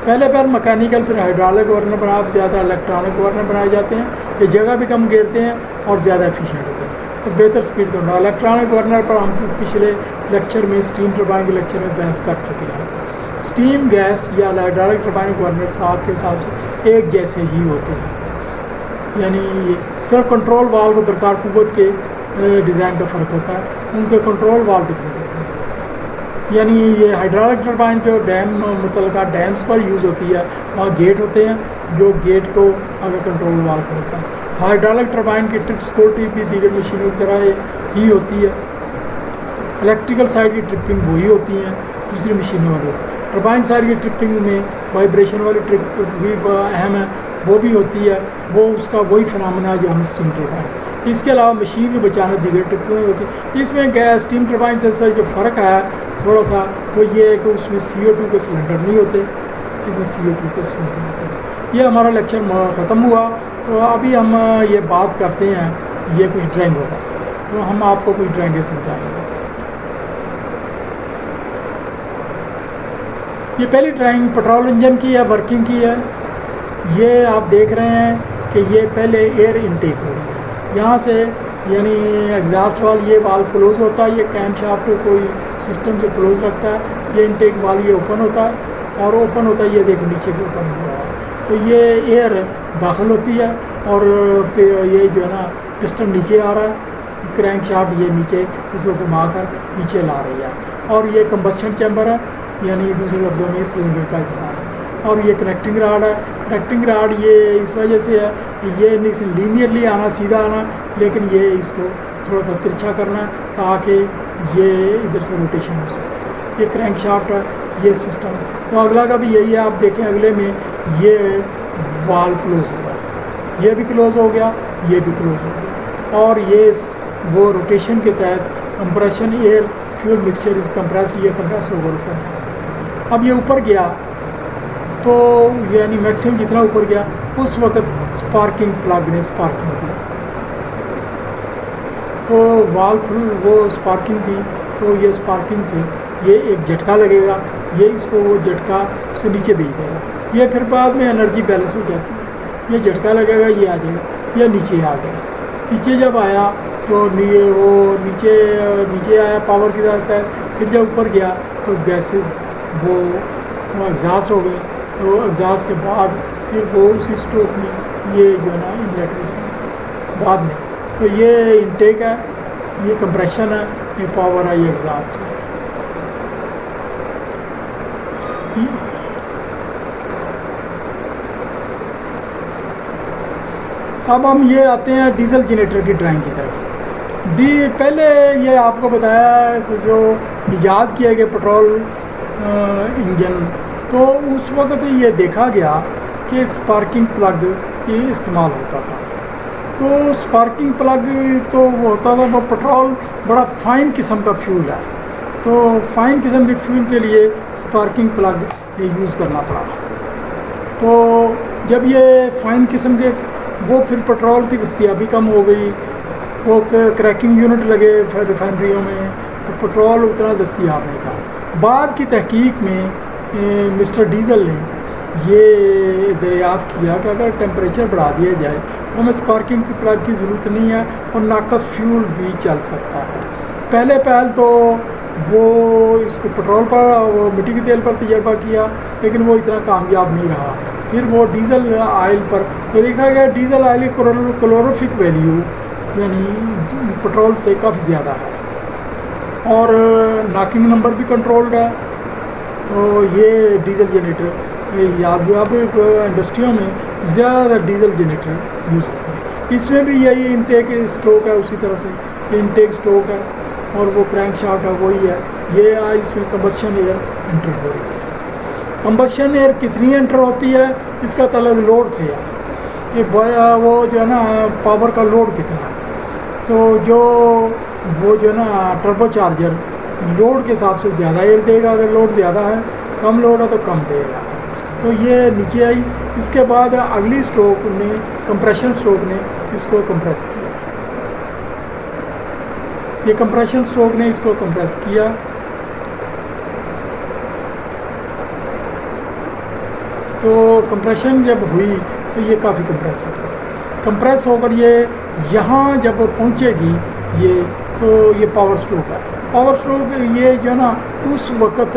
पहले मैकेनिकल फिर हाइड्रोलिक गवर्नर पर आप ज़्यादा इलेक्ट्रॉनिक गवर्नर बनाए जाते हैं। ये जगह भी कम घेरते हैं और ज़्यादा एफिशिएंट होते हैं, तो बेहतर स्पीड करना। इलेक्ट्रॉनिक गवर्नर पर हम पिछले लेक्चर में स्टीम टरबाइन के लेक्चर में बहस कर चुके हैं। स्टीम गैस या हाइड्रोलिक टरबाइन गवर्नर साथ के हिसाब से एक जैसे ही होते हैं, यानी ये सिर्फ कंट्रोल वाल्व को दरकार कुव्वत के डिज़ाइन का फ़र्क होता है, उनके कंट्रोल वाल्व डिफरेंट होते हैं। यानी ये हाइड्रोलिक टरबाइन जो डैम मुतलका डैम्स पर यूज़ होती है, वहाँ गेट होते हैं जो गेट को अगर कंट्रोल वाल्व का होता है। हाइड्रोलिक टरबाइन की ट्रिप स्कोटी भी दीगर मशीनों की तरह ही होती है। इलेक्ट्रिकल साइड की ट्रिपिंग वही होती हैं दूसरी मशीनों वाली। टरबाइन साइड की ट्रिपिंग में वाइब्रेशन वाली ट्रिप भी अहम है, वो भी होती है। वो उसका वही फिनोमेना जो हम स्टीम टरबाइन। इसके अलावा मशीन को बचाने दीगर ट्रिपिंग होती है। इसमें गैस स्टीम टरबाइन से जो फ़र्क है थोड़ा सा वो ये है कि उसमें CO2 के सिलेंडर नहीं होते, इसमें CO2 के सिलेंडर होते हैं। ये हमारा लेक्चर ख़त्म हुआ, तो अभी हम ये बात करते हैं, ये कुछ ड्राइंग होगा तो हम आपको कुछ ड्राइंगें समझाएंगे। ये पहली ड्राइंग पेट्रोल इंजन की है, वर्किंग की है। ये आप देख रहे हैं कि ये पहले एयर इनटेक हो रही है यहाँ से, यानी एग्जॉस्ट वाल ये वाल क्लोज होता है, ये कैम शाफ्ट कोई सिस्टम से क्लोज रखता है। ये इनटेक वाल ये ओपन होता है और ओपन होता है, ये देखो नीचे के ओपन हुआ है, तो ये एयर दाखिल होती है और ये जो है ना पिस्टन नीचे आ रहा है, क्रैंक शाफ्ट ये नीचे इसको घुमा कर नीचे ला रही है। और ये कंबस्शन चैम्बर है, यानी दूसरे लफ्ज़ों में सिलेंडर का हिस्सा है। और ये कनेक्टिंग राड है। कनेक्टिंग राड ये इस वजह से है कि ये नहीं लीनियरली आना सीधा आना, लेकिन ये इसको थोड़ा सा तिरछा करना ताकि ये इधर से रोटेशन हो सके। ये क्रैंक शाफ्ट है, ये सिस्टम। तो अगला का भी यही है, आप देखें अगले में ये वाल क्लोज हो गया, ये भी क्लोज हो गया, ये भी क्लोज हो गया। और ये वो रोटेशन के तहत compression air fuel mixture is compressed, ये कंप्रेस होकर ऊपर। अब ये ऊपर गया तो यानी मैक्सिमम जितना ऊपर गया उस वक्त स्पार्किंग प्लग ने स्पार्किंग की, तो वाल खुल वो स्पार्किंग दी, तो ये स्पार्किंग से ये एक झटका लगेगा, ये इसको वो झटका इसको नीचे भेज देगा। ये फिर बाद में एनर्जी बैलेंस हो जाती है। ये झटका लगेगा, ये आ जाएगा, ये नीचे आ गया। नीचे जब आया तो वो नीचे आया पावर की तरफ है। फिर जब ऊपर गया तो गैसेस वो एग्जॉस्ट हो गई, तो एग्जॉस्ट के बाद फिर वो उसी स्ट्रोक में ये जो है ना इनलेट हो जाएगा बाद में। तो ये इनटेक है, ये कंप्रेशन है, ये पावर है, ये एग्जॉस्ट है। अब हम ये आते हैं डीजल जनरेटर की ड्राइंग की तरफ। पहले ये आपको बताया तो जो ईजाद किया गया पेट्रोल इंजन, तो उस वक्त ये देखा गया कि स्पार्किंग प्लग ये इस्तेमाल होता था। तो स्पार्किंग प्लग तो वो होता था, वो पेट्रोल बड़ा फ़ाइन किस्म का फ्यूल है, तो फ़ाइन किस्म के फ्यूल के लिए स्पार्किंग प्लग ये यूज़ करना पड़ा। तो जब ये फ़ाइन किस्म के वो फिर पेट्रोल की दस्तियाबी कम हो गई, वो क्रैकिंग यूनिट लगे रिफाइनरियों में, तो पेट्रोल उतना दस्तियाब नहीं था। बाद की तहकीक में मिस्टर डीजल ने ये दरियाफ़्त किया कि अगर टेम्परेचर बढ़ा दिया जाए तो हमें स्पार्किंग प्लग की ज़रूरत नहीं है और नाकस फ्यूल भी चल सकता है। पहल तो वो इसको पेट्रोल पर, वो मिट्टी के तेल पर तजर्बा किया, लेकिन वो इतना कामयाब नहीं रहा। फिर वो डीज़ल आयल पर तो देखा गया डीज़ल आयल की कैलोरीफिक वैल्यू यानी पेट्रोल से काफ़ी ज़्यादा है और नॉकिंग नंबर भी कंट्रोल्ड है। तो ये डीज़ल जनरेटर याद हुआ, अब इंडस्ट्रियों में ज़्यादा डीज़ल जनरेटर यूज़ होते हैं। इसमें भी यही इनटेक स्ट्रोक है, उसी तरह से इनटेक स्ट्रोक है और वो क्रैंक शाफ्ट है वही है। ये इसमें कंबस्शन एयर एंटर हो रही है। कंबस्शन एयर कितनी एंटर होती है इसका तलब लोड से है कि वो जो है ना पावर का लोड कितना है। तो वो जो है ना टर्बो चार्जर लोड के हिसाब से ज़्यादा एयर देगा, अगर लोड ज़्यादा है, कम लोड है तो कम देगा। तो ये नीचे आई। इसके बाद अगली स्ट्रोक ने, कंप्रेशन स्ट्रोक ने इसको कंप्रेस किया। ये कंप्रेशन स्ट्रोक ने इसको कंप्रेस किया। तो कंप्रेशन जब हुई तो ये काफ़ी कंप्रेस हो गई। कंप्रेस होकर ये यहाँ जब पहुँचेगी ये, तो ये पावर स्ट्रोक है। पावर स्ट्रोक ये जो ना उस वक़्त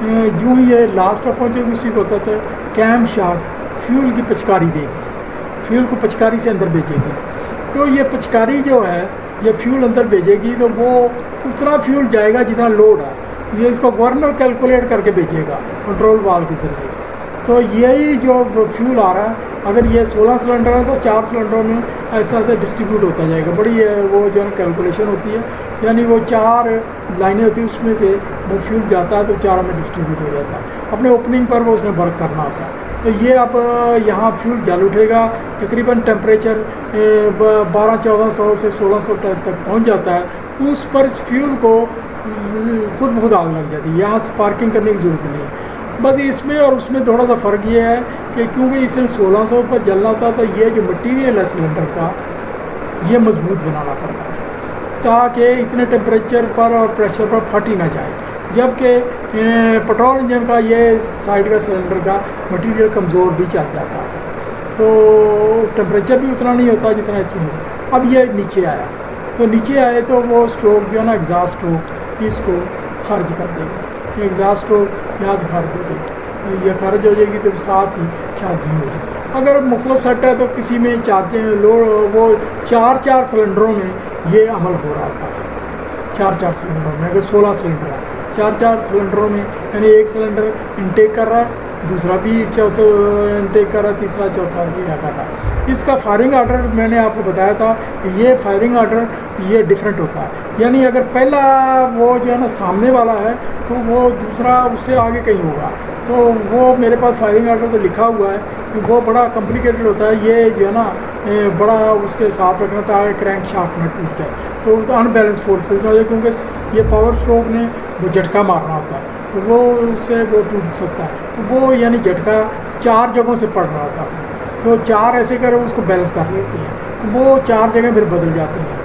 यूँ ये लास्ट पर पहुँचेगी उसी वक़्त कैम शाफ्ट फ्यूल की पिचकारी देगी, फ्यूल को पिचकारी से अंदर भेजेगी। तो ये पिचकारी जो है ये फ्यूल अंदर भेजेगी तो वो उतना फ्यूल जाएगा जितना लोड है। ये इसको गवर्नर कैलकुलेट करके भेजेगा कंट्रोल वाल्व के जरिए। तो यही जो फ्यूल आ रहा है, अगर ये 16 सिलेंडर है तो 4 सिलेंडरों में ऐसा ऐसा डिस्ट्रीब्यूट होता जाएगा। बड़ी है वो जो है कैलकुलेशन होती है, यानी वो 4 लाइनें होती हैं, उसमें से वो फ्यूल जाता है तो 4 में डिस्ट्रीब्यूट हो जाता है। अपने ओपनिंग पर वो उसने वर्क करना होता है। तो ये अब यहाँ फ्यूल जल उठेगा, तकरीबन टेम्परेचर 1200-1400 से 1600 तक पहुँच जाता है। उस पर इस फ्यूल को खुद बहुत आग लग जाती है, यहाँ स्पार्किंग करने की ज़रूरत नहीं है। बस इसमें और उसमें थोड़ा सा फ़र्क ये है कि क्योंकि इसे 1600 पर जलना होता है तो ये जो मटीरियल है सिलेंडर का ये मजबूत बनाना पड़ता है ताकि इतने टेम्परेचर पर और प्रेशर पर फट ही ना जाए। जबकि पेट्रोल इंजन का ये साइड का सिलेंडर का मटीरियल कमज़ोर भी चल जाता है, तो टेम्परेचर भी उतना नहीं होता जितना इसमें होता। अब ये नीचे आया, तो नीचे आए तो वो स्ट्रोक जो है ना एग्जॉस्ट स्ट्रोक इसको खारिज कर देगा। एग्जॉस्ट स्ट्रोक यहाँ से खारिज हो जाएगी, ये खारिज हो जाएगी तो साथ ही चार्जिंग हो जाएगी। अगर मुख्तलिफ सेट है तो किसी में चार्जिंग लोड वो 4-4 सिलेंडरों में ये अमल हो रहा था। 4-4 सिलेंडरों में, अगर 16 सिलेंडर है 4-4 सिलेंडरों में, यानी एक सिलेंडर इनटेक कर रहा है, दूसरा भी चौथा इनटेक कर रहा है, तीसरा चौथा ये कर रहा है। इसका फायरिंग आर्डर मैंने आपको बताया था, ये फायरिंग आर्डर ये डिफरेंट होता है। यानी अगर पहला वो जो है ना सामने वाला है तो वो दूसरा उससे आगे कहीं होगा। तो वो मेरे पास फायरिंग आर्डर तो लिखा हुआ है, वो बड़ा कॉम्प्लिकेटेड होता है। ये जो है ना बड़ा उसके साफ रखना था, क्रैंक शाफ्ट में टूट जाए तो अनबैलेंस फोर्सेस ना हो जाए, क्योंकि ये पावर स्ट्रोक ने वो झटका मारना होता है तो वो उससे वो टूट सकता है। तो वो यानी झटका 4 जगहों से पड़ रहा होता है, तो 4 ऐसे कर उसको बैलेंस कर लेती हैं, तो वो 4 जगह फिर बदल जाती हैं।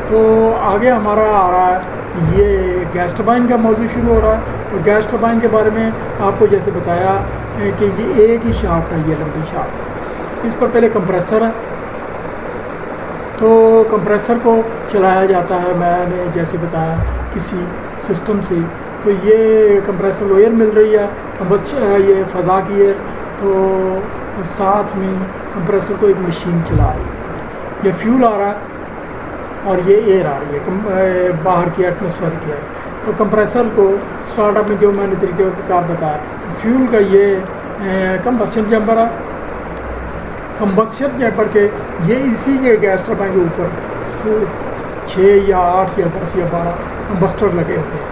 तो आगे हमारा आ रहा है ये गैस टरबाइन का मौजू शुरू हो रहा है। तो गैस टरबाइन के बारे में आपको जैसे बताया कि ये एक ही शाफ्ट है, ये लंबी शाफ्ट है। इस पर पहले कंप्रेसर है, तो कंप्रेसर को चलाया जाता है मैंने जैसे बताया किसी सिस्टम से। तो ये कंप्रेसर को एयर मिल रही है, ये फ़ज़ा की एयर, तो साथ में कंप्रेसर को एक मशीन चला रही है। ये फ्यूल आ रहा है और ये एयर आ रही है बाहर की एटमॉस्फेयर की एयर। तो कंप्रेसर को स्टार्टअप में जो मैंने तरीक़ेकार बताया, तो फ्यूल का ये कंबस्शन चैम्बर है, कंबस्शन चैम्बर के ये इसी के गैस टरबाइन के ऊपर 6 या 8 या 10 या 12 कंबस्टर लगे होते हैं।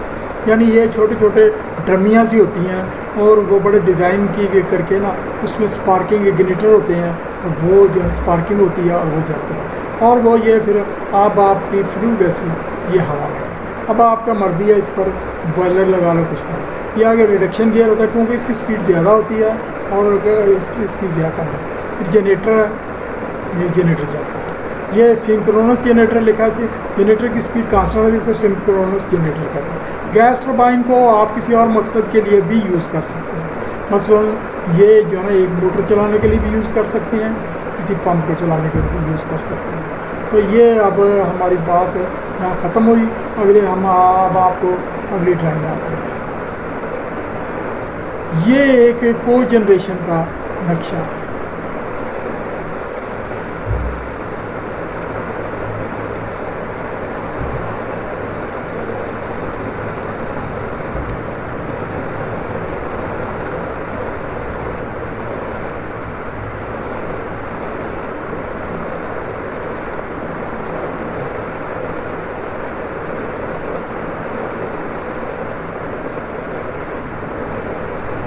यानी ये छोटे छोटे ड्रमियाँ सी होती हैं और वो बड़े डिज़ाइन की करके ना उसमें स्पार्किंग इग्निटर होते हैं, तो वो जो स्पार्किंग होती है और वो जलते हैं और वो ये फिर अब आपकी फ्लू गैसेज ये हवा में। अब आपका मर्ज़ी है, इस पर बॉयलर लगा लो कुछ करो। ये आगे रिडक्शन गियर होता है क्योंकि इसकी स्पीड ज़्यादा होती है और इसकी ज़्यादा कम है। फिर जनरेटर, ये जनरेटर चलता है, ये सिंक्रोनस जनरेटर लिखा है। जनरेटर की स्पीड कांस्टेंट है, इसको सिंक्रोनस जनरेटर कहते हैं। गैस टरबाइन को आप किसी और मकसद के लिए भी यूज़ कर सकते हैं। मसलन ये जो है ना एक मोटर चलाने के लिए भी यूज़ कर सकते हैं, किसी पंप को चलाने के लिए भी यूज़ कर सकते हैं। तो ये अब हमारी बात यहाँ ख़त्म हुई। अगले हम अब आपको अगली ड्राइंग आते हैं। ये एक को जनरेशन का नक्शा है।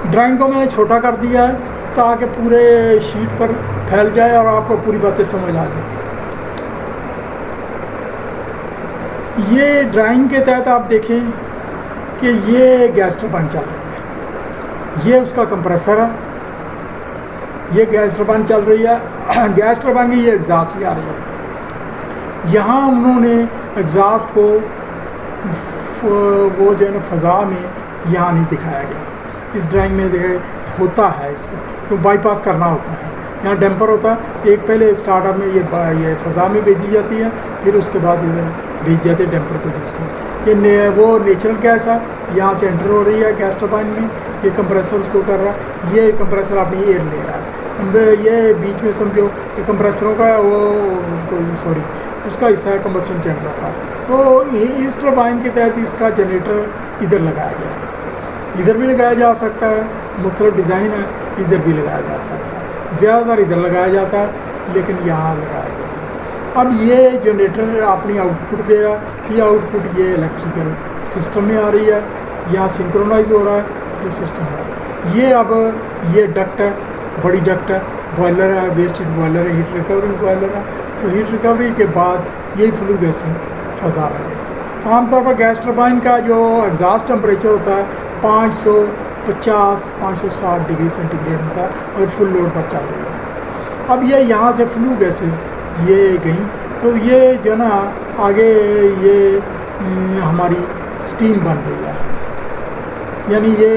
ड्राइंग को मैंने छोटा कर दिया है ताकि पूरे शीट पर फैल जाए और आपको पूरी बातें समझ आ जाए। ये ड्राइंग के तहत आप देखें कि ये गैस टरबाइन चल रही है, ये उसका कंप्रेसर है, ये गैस टरबाइन चल रही है। गैस टरबाइन की ये एग्जॉस्ट आ रही है। यहाँ उन्होंने एग्जॉस्ट को वो जो है ना फ़ज़ा में यहाँ नहीं दिखाया गया। इस ड्राइंग में होता है इसको क्यों बाईपास करना होता है। यहाँ डैम्पर होता है, एक पहले स्टार्टअप में ये फ़ज़ा में भेजी जाती है, फिर उसके बाद इधर भेज जाते हैं डैम्पर को यूज़ कर। ये वो नेचुरल गैस है, यहाँ से एंटर हो रही है गैस टरबाइन में, ये कंप्रेसर उसको कर रहा है, ये कंप्रेसर अपनी एयर ले रहा है। ये बीच में समझो ये कंप्रेसरों का वो उसका हिस्सा है कंबस्शन चैम्बर का। तो इस टरबाइन के तहत इसका जनरेटर इधर लगाया गया है। इधर भी लगाया जा सकता है, मुख्तलिफ डिज़ाइन है, इधर भी लगाया जा सकता है। ज़्यादातर इधर लगाया जाता है लेकिन यहाँ लगाया गया है। अब ये जनरेटर अपनी आउटपुट दे रहा है, ये आउटपुट ये इलेक्ट्रिकल सिस्टम में आ रही है, यहाँ सिंक्रोनाइज हो रहा है, ये सिस्टम है। ये अब ये डक्ट है, बड़ी डक्ट है, बॉयलर है, वेस्ट हीट बॉयलर है, हीट रिकवरी बॉयलर है। तो हीट रिकवरी के बाद यही फ्लू गैस में फंसा रहे हैं। आमतौर पर गैस टरबाइन का जो एग्जॉस्ट टेम्परेचर होता है 550-560 डिग्री सेंटीग्रेड होता है और फुल लोड पर चल रही है। अब ये यहाँ से फ्लू गैसेस ये गई, तो ये जो ना आगे ये हमारी स्टीम बन रही है, यानी ये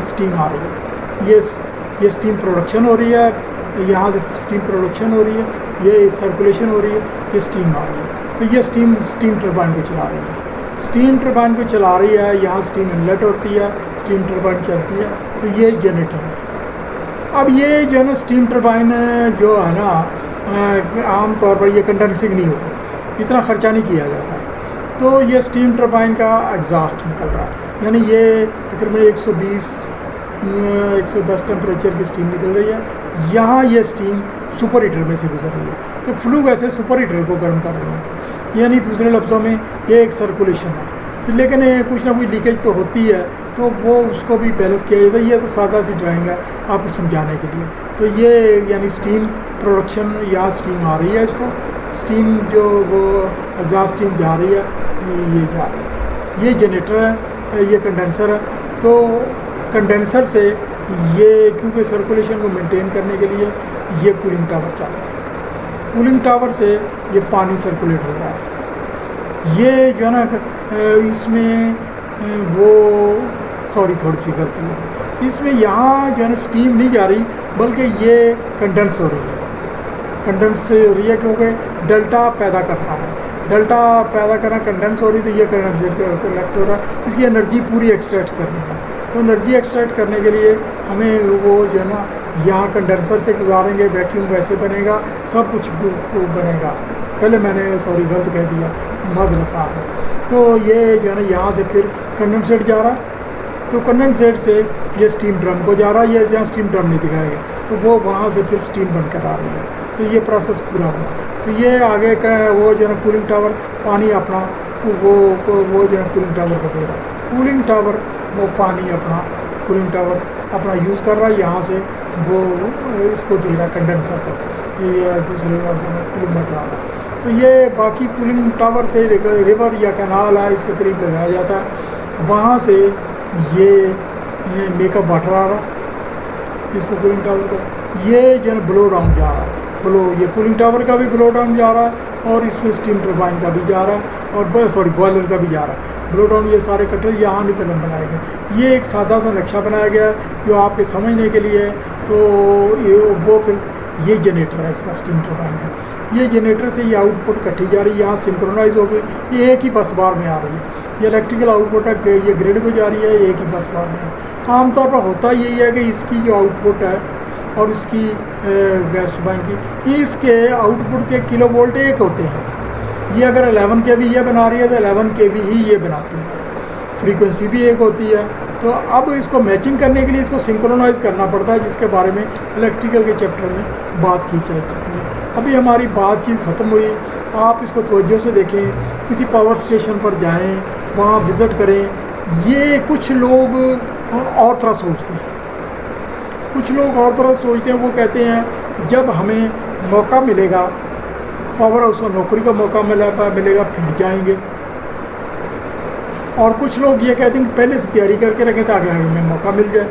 स्टीम आ रही है, ये स्टीम प्रोडक्शन हो रही है, यहाँ से स्टीम प्रोडक्शन हो रही है, ये सर्कुलेशन हो रही है, ये स्टीम आ रही है। तो ये स्टीम टरबाइन को चला रही है, स्टीम टरबाइन को चला रही है। यहाँ स्टीम इनलेट होती है, स्टीम टरबाइन चलती है, तो ये जनरेटर है। अब ये जो है ना स्टीम टरबाइन जो है ना आम तौर पर ये कंडेंसिंग नहीं होती, इतना ख़र्चा नहीं किया जाता। तो ये स्टीम टरबाइन का एग्जॉस्ट निकल रहा है, यानी ये तकरीबन 120-110 टेम्परेचर की स्टीम निकल रही है। यहाँ ये स्टीम सुपर हीटर में से गुजर रही है, तो फ्लू गैसें सुपर हीटर को गर्म कर रही हैं। यानी दूसरे लफ्ज़ों में ये एक सर्कुलेशन है, लेकिन कुछ ना कुछ लीकेज तो होती है, तो वो उसको भी बैलेंस किया जाता है। ये तो सादा सी ड्राइंग है आपको समझाने के लिए। तो ये यानी स्टीम प्रोडक्शन, यहाँ स्टीम आ रही है, इसको स्टीम जो वो एग्जॉस्ट स्टीम जा रही है, ये जा रही है। ये जनरेटर है, ये कंडेंसर है। तो कंडेंसर से ये क्योंकि सर्कुलेशन को मेंटेन करने के लिए ये कूलिंग टावर चल रहा है, कूलिंग टावर से ये पानी सर्कुलेट हो रहा है। ये जो है ना इसमें वो थोड़ी सी गलती है, इसमें यहाँ जो है ना स्टीम नहीं जा रही बल्कि ये कंडेंस हो रही है, कंडेंस से हो रही है क्योंकि डेल्टा पैदा करना है, डेल्टा पैदा करना, कंडेंस हो रही, तो ये कंडेंसर कलेक्ट हो रहा है, इसकी एनर्जी पूरी एक्सट्रैक्ट करनी है। तो एनर्जी एक्सट्रैक्ट करने के लिए हमें वो जो है ना यहाँ कंडेंसर से गुजारेंगे, वैक्यूम वैसे बनेगा, सब कुछ बनेगा। पहले मैंने गलत कह दिया, मज़ रखा है। तो ये जो है ना यहाँ से फिर कंडेंसेट जा रहा है, तो कंडेंसेट से ये स्टीम ड्रम को जा रहा है, ये यहाँ स्टीम ड्रम नहीं दिखाया गया, तो वो वहाँ से फिर स्टीम बनकर आ रही है। तो ये प्रोसेस पूरा हुआ। तो ये आगे का वो जो है कूलिंग टावर पानी अपना वो जो है कूलिंग टावर को दे रहा है। कूलिंग टावर वो पानी अपना कूलिंग टावर अपना यूज़ कर रहा है, यहाँ से वो इसको दे रहा है कंडेंसर को, ये दूसरे कूलिंग में डाल रहा है। तो ये बाकी कूलिंग टावर से रिवर या कैनाल है इसके करीब लगाया जाता है, वहाँ से ये मेकअप वाटर आ रहा है इसको कूलिंग टावर को, ये जो है ब्लो डाउन जा रहा है, फ्लो ये कूलिंग टावर का भी ब्लो डाउन जा रहा है और इसमें स्टीम टरबाइन का भी जा रहा है और सॉरी बॉयलर का भी जा रहा है। ब्लो डाउन ये सारे कटर यहाँ नहीं पहले बनाए गए। ये एक सादा सा नक्शा बनाया गया है जो आपके समझने के लिए है। तो ये वो फिर ये जनरेटर है इसका स्टीम टरबाइन का, ये जनरेटर से ये आउटपुट कटी जा रही है, यहाँ सिंक्रोनाइज हो गई, ये एक ही बस बार में आ रही है। ये इलेक्ट्रिकल आउटपुट है, ये ग्रिड को जा रही है, एक ही बस बार में। आमतौर पर होता यही है कि इसकी जो आउटपुट है और उसकी गैस टरबाइन की, इसके आउटपुट के किलो वोल्ट एक होते हैं। ये अगर 11 kV ये बना रही है तो 11 kV ही ये बनाती है, फ्रीक्वेंसी भी एक होती है। तो अब इसको मैचिंग करने के लिए इसको सिंक्रोनाइज़ करना पड़ता है, जिसके बारे में इलेक्ट्रिकल के चैप्टर में बात की जा चुकी है। अभी हमारी बातचीत ख़त्म हुई, आप इसको तवज्जो से देखें, किसी पावर स्टेशन पर जाएं, वहाँ विज़िट करें। ये कुछ लोग और तरह सोचते हैं, कुछ लोग और तरह सोचते हैं। वो कहते हैं जब हमें मौका मिलेगा, पावर हाउस में नौकरी का मौका मिलेगा फिर जाएंगे। और कुछ लोग ये कहते हैं कि पहले से तैयारी करके रखें ताकि हमें मौका मिल जाए,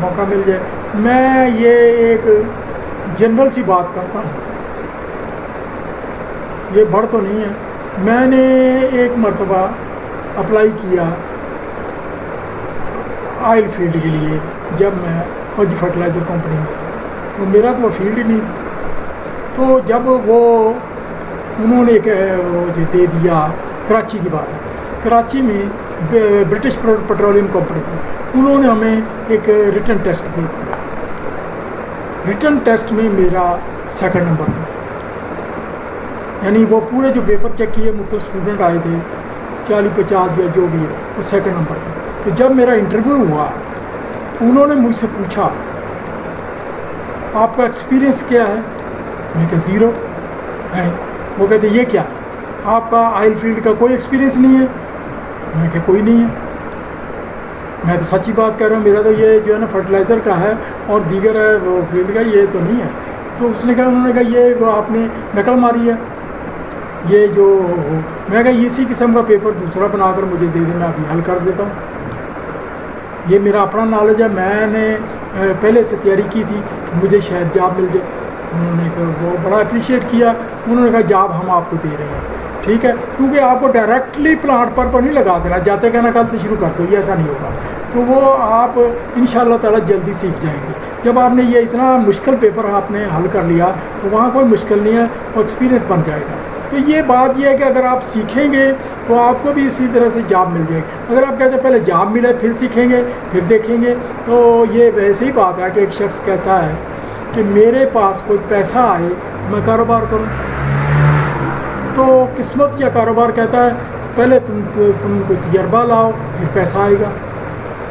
मौका मिल जाए। मैं ये एक जनरल सी बात करता हूँ, ये बढ़ तो नहीं है। मैंने एक मरतबा अप्लाई किया ऑयल फील्ड के लिए, जब मैं फौजी फर्टिलाइज़र कंपनी में था, तो मेरा तो फील्ड ही नहीं। तो जब वो उन्होंने एक वो दे दिया, कराची की बात है, कराची में ब्रिटिश पेट्रोलियम कंपनी थी, उन्होंने हमें एक रिटन टेस्ट दे दिया। रिटन टेस्ट में मेरा सेकंड नंबर था, यानी वो पूरे जो पेपर चेक किए मुझसे स्टूडेंट आए थे 40-50 या जो भी है, वो सेकंड नंबर था। तो जब मेरा इंटरव्यू हुआ, उन्होंने मुझसे पूछा आपका एक्सपीरियंस क्या है, मैं कहा 0 है। वो कहते ये क्या है, आपका ऑयल फील्ड का कोई एक्सपीरियंस नहीं है, मैं कहा कोई नहीं है। मैं तो सच्ची बात कर रहा हूँ, मेरा तो ये जो है ना फर्टिलाइज़र का है और दीगर है वो फील्ड का, ये तो नहीं है। तो उसने कहा, उन्होंने कहा ये वो आपने नकल मारी है, ये जो मैं कहा इसी किस्म का पेपर दूसरा बनाकर मुझे दे दे, मैं अभी हल कर देता हूँ। ये मेरा अपना नॉलेज है, मैंने पहले से तैयारी की थी कि मुझे शायद जॉब मिल जाए। उन्होंने कहा वो बड़ा अप्रिशिएट किया, उन्होंने कहा जॉब हम आपको दे रहे हैं, ठीक है, क्योंकि आपको डायरेक्टली प्लांट पर तो नहीं लगा देना, जाते कहना कल से शुरू कर दो, ये ऐसा नहीं होगा। तो वो आप इंशाल्लाह ताला जल्दी सीख जाएंगे। जब आपने ये इतना मुश्किल पेपर आपने हल कर लिया तो वहाँ कोई मुश्किल नहीं है, वो एक्सपीरियंस बन जाएगा। तो ये बात ये है कि अगर आप सीखेंगे तो आपको भी इसी तरह से जॉब मिल जाएगी। अगर आप कहते हैं पहले जॉब मिले फिर सीखेंगे फिर देखेंगे, तो ये वैसे ही बात है कि एक शख्स कहता है कि मेरे पास कोई पैसा आए तो मैं कारोबार करूं, तो किस्मत या कारोबार कहता है पहले तुम कोई तजर्बा लाओ फिर पैसा आएगा।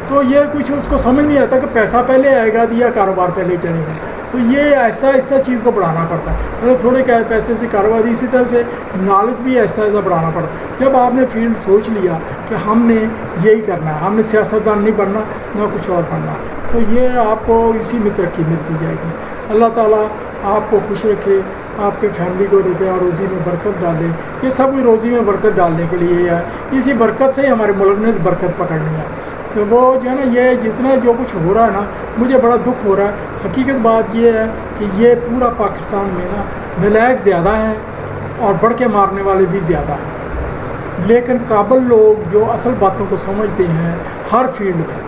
तो ये कुछ उसको समझ नहीं आता कि पैसा पहले आएगा या कारोबार पहले चलेगा। तो ये ऐसा चीज़ को बढ़ाना पड़ता है, मतलब थोड़े क्या पैसे से कारोबार, इसी तरह से नॉलेज भी ऐसा बढ़ाना पड़ता है। जब आपने फील्ड सोच लिया कि हमने यही करना है, हमने सियासतदान नहीं बनना ना कुछ और बनना, तो ये आपको इसी में तरक्की मिलती जाएगी। अल्लाह ताला आपको खुश रखे, आपके फैमिली को रखे और रोज़ी में बरकत डाले। ये सब रोज़ी में बरकत डालने के लिए है, इसी बरकत से ही हमारे मुल्क ने बरकत पकड़नी है। तो वो जो है ना, ये जितना जो कुछ हो रहा है ना, मुझे बड़ा दुख हो रहा है। हकीकत बात ये है कि ये पूरा पाकिस्तान में ना नलायक ज़्यादा हैं और बढ़ के मारने वाले भी ज़्यादा हैं, लेकिन काबिल लोग जो असल बातों को समझते हैं हर फील्ड में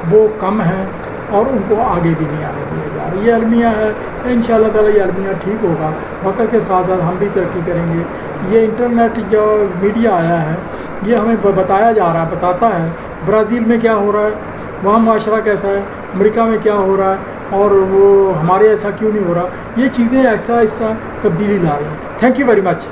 वो कम हैं और उनको आगे भी नहीं आने दिया जा रहा। ये अलमिया है, इंशाअल्लाह ताला ये अलमिया ठीक होगा, वक्त के साथ साथ हम भी तरक्की करेंगे। ये इंटरनेट जो मीडिया आया है ये हमें बताया जा रहा है, बताता है ब्राज़ील में क्या हो रहा है, वहाँ माशरा कैसा है, अमेरिका में क्या हो रहा है और वो हमारे ऐसा क्यों नहीं हो रहा। ये चीज़ें ऐसा तब्दीली ला रही हैं। Thank you very much.